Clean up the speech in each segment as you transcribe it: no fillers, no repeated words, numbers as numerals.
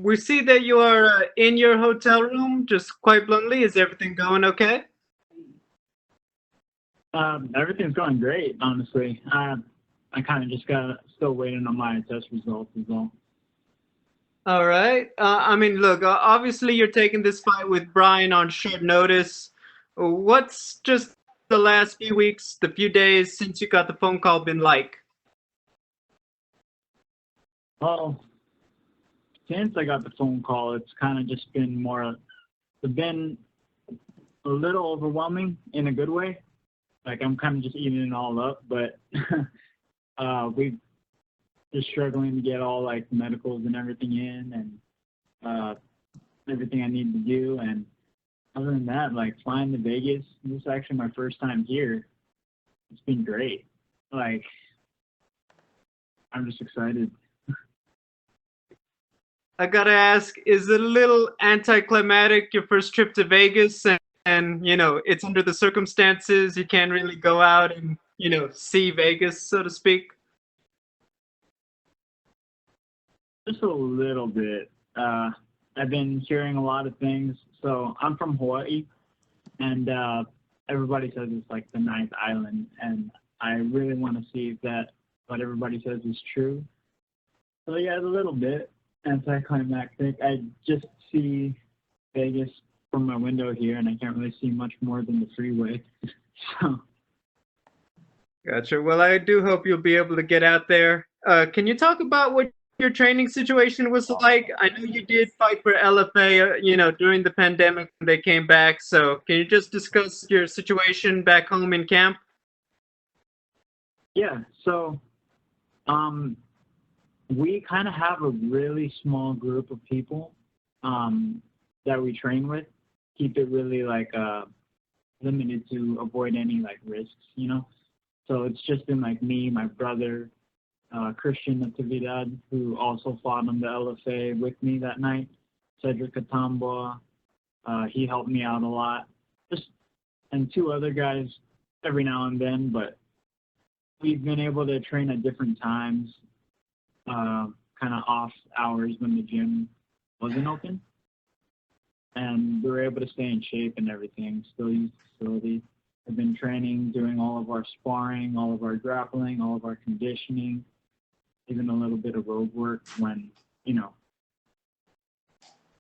We see that you are in your hotel room. Just quite bluntly, is everything going okay? Everything's going great, honestly. I kind of just got still waiting on my test results as well. All right. I mean, look, obviously you're taking this fight with Brian on short notice. What's just the last few weeks, the few days since you got the phone call been like? Well, since I got the phone call, it's kind of just been it's been a little overwhelming in a good way. Like I'm kind of just eating it all up, but we just struggling to get all like medicals and everything in and everything I need to do. And other than that, like flying to Vegas, this is actually my first time here. It's been great. Like I'm just excited. I gotta ask, is it a little anticlimactic your first trip to Vegas and it's under the circumstances you can't really go out and, see Vegas, so to speak? Just a little bit. I've been hearing a lot of things. So I'm from Hawaii, and everybody says it's like the ninth island, and I really want to see if that what everybody says is true. So yeah, a little bit anticlimactic. I just see Vegas from my window here, and I can't really see much more than the freeway. So Gotcha. Well, I do hope you'll be able to get out there. Can you talk about what your training situation was like? I know you did fight for LFA, during the pandemic when they came back. So can you just discuss your situation back home in camp? yeah, so we kind of have a really small group of people that we train with. Keep it really like limited to avoid any like risks. So it's just been like me, my brother, Christian Natividad, who also fought on the LFA with me that night. Cedric Katamba, he helped me out a lot. And two other guys every now and then, but we've been able to train at different times, kind of off hours when the gym wasn't open. And we were able to stay in shape and everything, still use the facility. I've been training, doing all of our sparring, all of our grappling, all of our conditioning, even a little bit of road work when,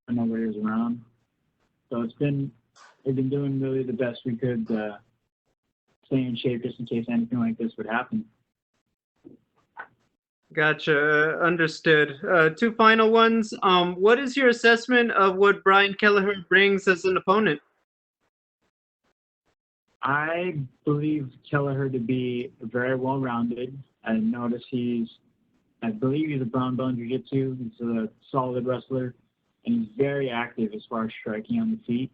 nobody was around. So we've been doing really the best we could to stay in shape just in case anything like this would happen. Gotcha. Understood. Two final ones. What is your assessment of what Brian Kelleher brings as an opponent? I believe Kelleher to be very well-rounded. I believe he's a brown belt in jiu-jitsu. He's a solid wrestler, and he's very active as far as striking on the feet.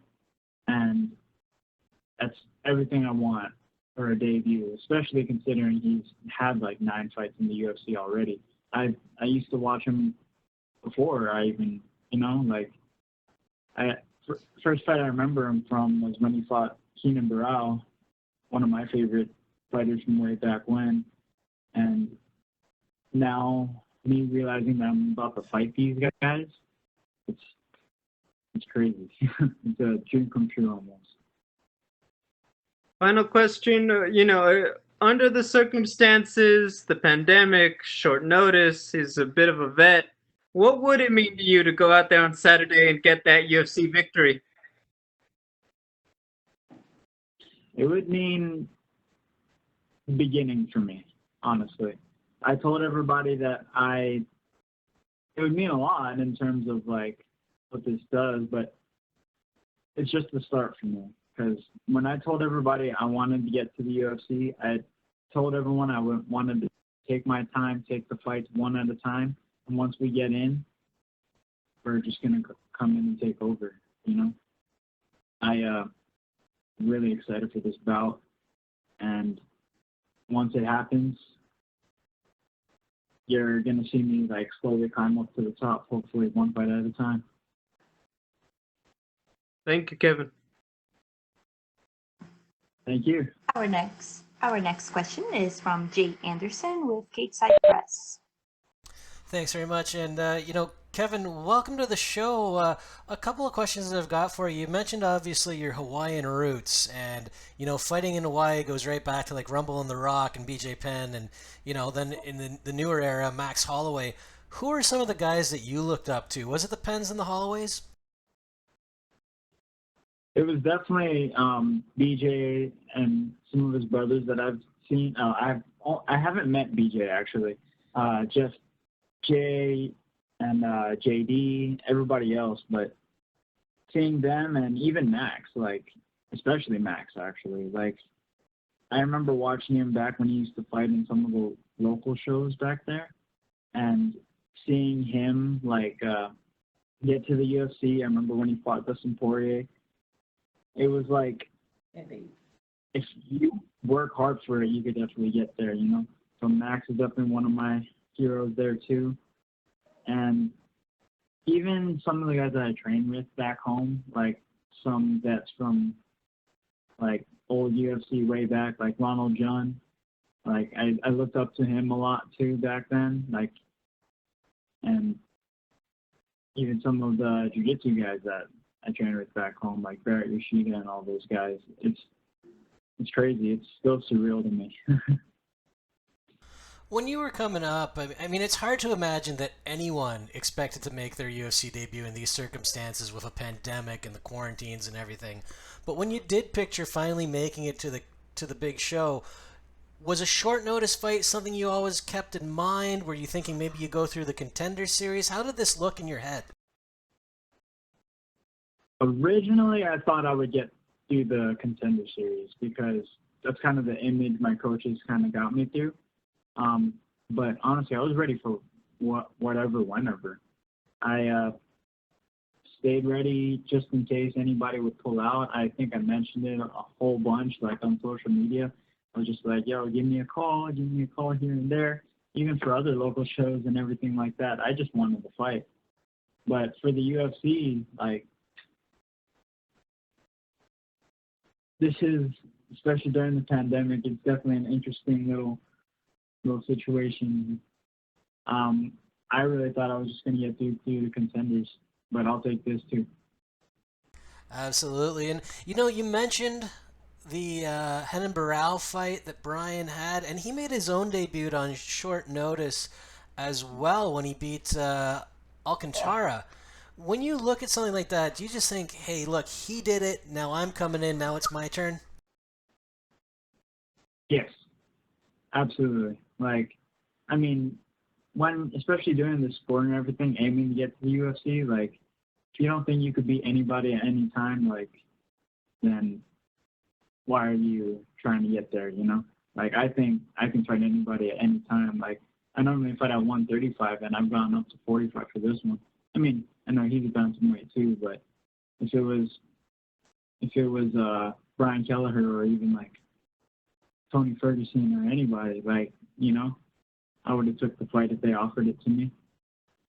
And that's everything I want for a debut, especially considering he's had like 9 fights in the UFC already. I used to watch him before I even, first fight I remember him from was when he fought Keenan Barao, one of my favorite fighters from way back when. And now me realizing that I'm about to fight these guys, it's crazy. It's a dream come true almost. Final question. Under the circumstances, the pandemic, short notice, he's a bit of a vet. What would it mean to you to go out there on Saturday and get that UFC victory? It would mean beginning for me, honestly. I told everybody that it would mean a lot in terms of like what this does, but it's just the start for me. Because when I told everybody I wanted to get to the UFC, I told everyone I wanted to take my time, take the fights one at a time, and once we get in, we're just gonna come in and take over. I'm really excited for this bout, and once it happens, you're gonna see me like slowly climb up to the top, hopefully one fight at a time. Thank you, Kevin. Thank you. Our next question is from Jay Anderson with Stateside Press. Thanks very much. And, Kevin, welcome to the show. A couple of questions that I've got for you. You mentioned obviously your Hawaiian roots, and, fighting in Hawaii goes right back to like Rumble in the Rock and BJ Penn, and, then in the newer era, Max Holloway. Who are some of the guys that you looked up to? Was it the Penns and the Holloways? It was definitely BJ and some of his brothers that I've seen. I haven't met BJ actually. Just Jay and JD, everybody else, but seeing them and even Max, like especially Max actually, like I remember watching him back when he used to fight in some of the local shows back there, and seeing him like get to the UFC. I remember when he fought Dustin Poirier. It was like if you work hard for it, you could definitely get there. So Max is definitely one of my heroes there too. And even some of the guys that I trained with back home, like some vets from like old UFC way back, like Ronald John. Like I looked up to him a lot too back then. Like, and even some of the jiu-jitsu guys that I trained with back home, like Barrett Yoshida and all those guys. It's crazy. It's still surreal to me. When you were coming up, I mean, it's hard to imagine that anyone expected to make their UFC debut in these circumstances with a pandemic and the quarantines and everything. But when you did picture finally making it to the big show, was a short notice fight something you always kept in mind? Were you thinking maybe you go through the Contender Series? How did this look in your head? Originally, I thought I would get through the Contender Series because that's kind of the image my coaches kind of got me through. But honestly, I was ready for whatever, whenever. I stayed ready just in case anybody would pull out. I think I mentioned it a whole bunch, like on social media. I was just like, yo, give me a call here and there, even for other local shows and everything like that. I just wanted to fight. But for the UFC, like, this is, especially during the pandemic, it's definitely an interesting little situation. I really thought I was just going to get through the Contenders, but I'll take this too. Absolutely. And, you mentioned the Henan Barral fight that Brian had, and he made his own debut on short notice as well when he beat Alcantara. When you look at something like that, do you just think, hey, look, he did it, now I'm coming in, now it's my turn? Yes, absolutely. Like, I mean, when, especially doing the sport and everything, aiming to get to the UFC, like, if you don't think you could beat anybody at any time, like, then why are you trying to get there, Like, I think I can fight anybody at any time. Like, I normally fight at 135, and I've gone up to 45 for this one. I mean, I know he's a bantamweight too, but if it was Brian Kelleher or even like Tony Ferguson or anybody, like, I would have took the fight if they offered it to me.